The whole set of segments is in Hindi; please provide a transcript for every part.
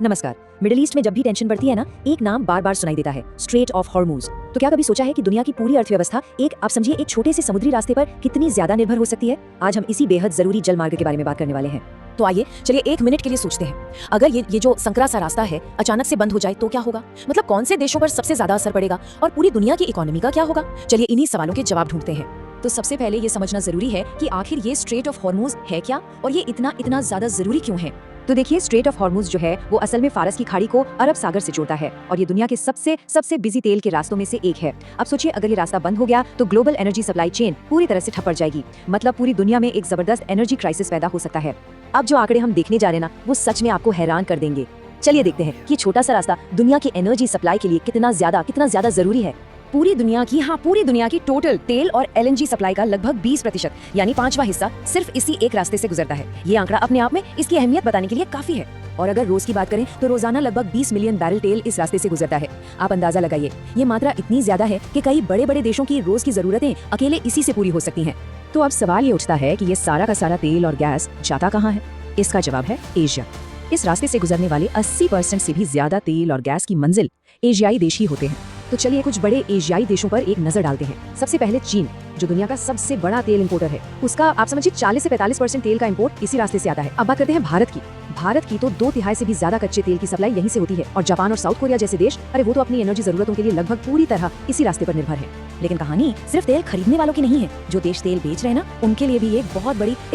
नमस्कार। मिडिल ईस्ट में जब भी टेंशन बढ़ती है ना, एक नाम बार बार सुनाई देता है, स्ट्रेट ऑफ हॉर्मुज। तो क्या कभी सोचा है कि दुनिया की पूरी अर्थव्यवस्था एक आप समझिए एक छोटे से समुद्री रास्ते पर कितनी ज्यादा निर्भर हो सकती है? आज हम इसी बेहद जरूरी जल मार्ग के बारे में बात करने वाले हैं। तो आइए चलिए एक मिनट के लिए सोचते हैं, अगर ये जो संकरा सा रास्ता है अचानक से बंद हो जाए तो क्या होगा? मतलब कौन से देशों पर सबसे ज्यादा असर पड़ेगा और पूरी दुनिया की इकोनॉमी का क्या होगा? चलिए इन्हीं सवालों के जवाब ढूंढते हैं। तो सबसे पहले ये समझना जरूरी है कि आखिर ये स्ट्रेट ऑफ हॉर्मुज है क्या और ये इतना ज्यादा जरूरी क्यों है। तो देखिए, स्ट्रेट ऑफ हॉर्मुज जो है वो असल में फारस की खाड़ी को अरब सागर से जोड़ता है और ये दुनिया के सबसे बिजी तेल के रास्तों में से एक है। अब सोचिए, अगर ये रास्ता बंद हो गया तो ग्लोबल एनर्जी सप्लाई चेन पूरी तरह से ठप पड़ जाएगी। मतलब पूरी दुनिया में एक जबरदस्त एनर्जी क्राइसिस पैदा हो सकता है। अब जो आंकड़े हम देखने जा रहे हैं ना, वो सच में आपको हैरान कर देंगे। चलिए देखते हैं कि छोटा सा रास्ता दुनिया की एनर्जी सप्लाई के लिए कितना ज्यादा जरूरी है। पूरी दुनिया की टोटल तेल और एलएनजी सप्लाई का लगभग 20% यानी 5वां हिस्सा सिर्फ इसी एक रास्ते से गुजरता है। ये आंकड़ा अपने आप में इसकी अहमियत बताने के लिए काफी है। और अगर रोज की बात करें तो रोजाना लगभग 20 मिलियन बैरल तेल इस रास्ते से गुजरता है। आप अंदाजा लगाइए, ये मात्रा इतनी ज्यादा है कि कई बड़े देशों की रोज की जरूरतें अकेले इसी से पूरी हो सकती हैं। तो अब सवाल ये उठता है कि ये सारा का सारा तेल और गैस जाता कहाँ है? इसका जवाब है एशिया। इस रास्ते से गुजरने वाले 80% से भी ज्यादा तेल और गैस की मंजिल एशियाई देश ही होते हैं। तो चलिए कुछ बड़े एशियाई देशों पर एक नजर डालते हैं। सबसे पहले चीन, जो दुनिया का सबसे बड़ा तेल इंपोर्टर है। उसका आप समझिए 40 से 45% तेल का इंपोर्ट इसी रास्ते से आता है। अब बात करते हैं भारत की तो 2/3 से भी ज्यादा कच्चे तेल की सप्लाई यहीं से होती है। और जापान और साउथ कोरिया जैसे देश, अरे वो तो अपनी एनर्जी जरूरतों के लिए लगभग पूरी तरह इसी रास्ते पर निर्भर है। लेकिन कहानी सिर्फ तेल खरीदने वालों की नहीं है। जो देश तेल बेच रहे हैं ना, उनके लिए भी एक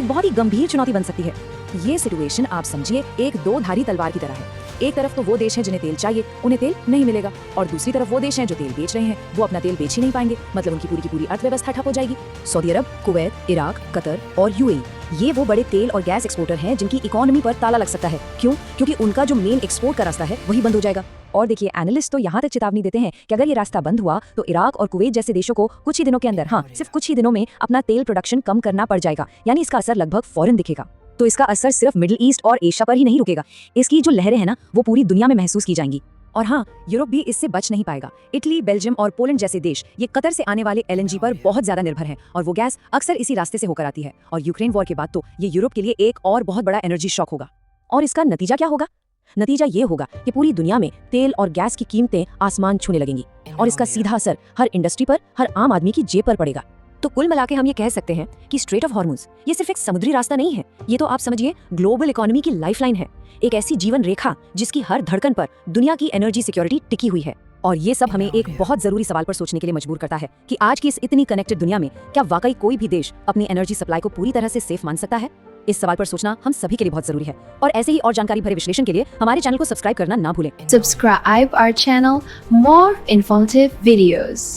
बहुत ही गंभीर चुनौती बन सकती है। ये सिचुएशन आप समझिए एक दो धारी तलवार की तरह है। एक तरफ तो वो देश हैं जिन्हें तेल चाहिए, उन्हें तेल नहीं मिलेगा, और दूसरी तरफ वो देश हैं जो तेल बेच रहे हैं, वो अपना तेल बेच ही नहीं पाएंगे। मतलब उनकी पूरी की पूरी अर्थव्यवस्था ठप हो जाएगी। सऊदी अरब, कुवैत, इराक, कतर और यूएई, ये वो बड़े तेल और गैस एक्सपोर्टर हैं जिनकी इकोनॉमी पर ताला लग सकता है। क्यों? क्योंकि उनका जो मेन एक्सपोर्ट का रास्ता है वही बंद हो जाएगा। और देखिए, एनालिस्ट तो यहाँ तक चेतावनी देते हैं कि अगर ये रास्ता बंद हुआ तो इराक और कुवैत जैसे देशों को कुछ ही दिनों के अंदर, सिर्फ कुछ ही दिनों में अपना तेल प्रोडक्शन कम करना पड़ जाएगा। यानी इसका असर लगभग फौरन दिखेगा। तो इसका असर सिर्फ मिडिल ईस्ट और एशिया पर ही नहीं रुकेगा। इसकी जो लहरें हैं ना, वो पूरी दुनिया में महसूस की जाएंगी। और यूरोप भी इससे बच नहीं पाएगा। इटली, बेल्जियम और पोलैंड जैसे देश ये कतर से आने वाले एलएनजी पर बहुत ज्यादा निर्भर हैं और वो गैस अक्सर इसी रास्ते से होकर आती है। और यूक्रेन वॉर के बाद तो ये यूरोप के लिए एक और बहुत बड़ा एनर्जी शॉक होगा। और इसका नतीजा क्या होगा? नतीजा ये होगा कि पूरी दुनिया में तेल और गैस की कीमतें आसमान छूने लगेंगी और इसका सीधा असर हर इंडस्ट्री पर, हर आम आदमी की जेब पर पड़ेगा। तो कुल मिला के हम ये कह सकते हैं कि स्ट्रेट ऑफ हॉर्मुज ये सिर्फ एक समुद्री रास्ता नहीं है, ये तो आप समझिए ग्लोबल इकोनॉमी की लाइफलाइन है। एक ऐसी जीवन रेखा जिसकी हर धड़कन पर दुनिया की एनर्जी सिक्योरिटी टिकी हुई है। और ये सब हमें एक बहुत जरूरी सवाल पर सोचने के लिए मजबूर करता है कि आज की इस इतनी कनेक्टेड दुनिया में क्या वाकई कोई भी देश अपनी एनर्जी सप्लाई को पूरी तरह से सेफ मान सकता है? इस सवाल पर सोचना हम सभी के लिए बहुत जरूरी है। और ऐसे ही और जानकारी भरे विश्लेषण के लिए हमारे चैनल को सब्सक्राइब करना ना भूलें। Subscribe our channel, more informative videos.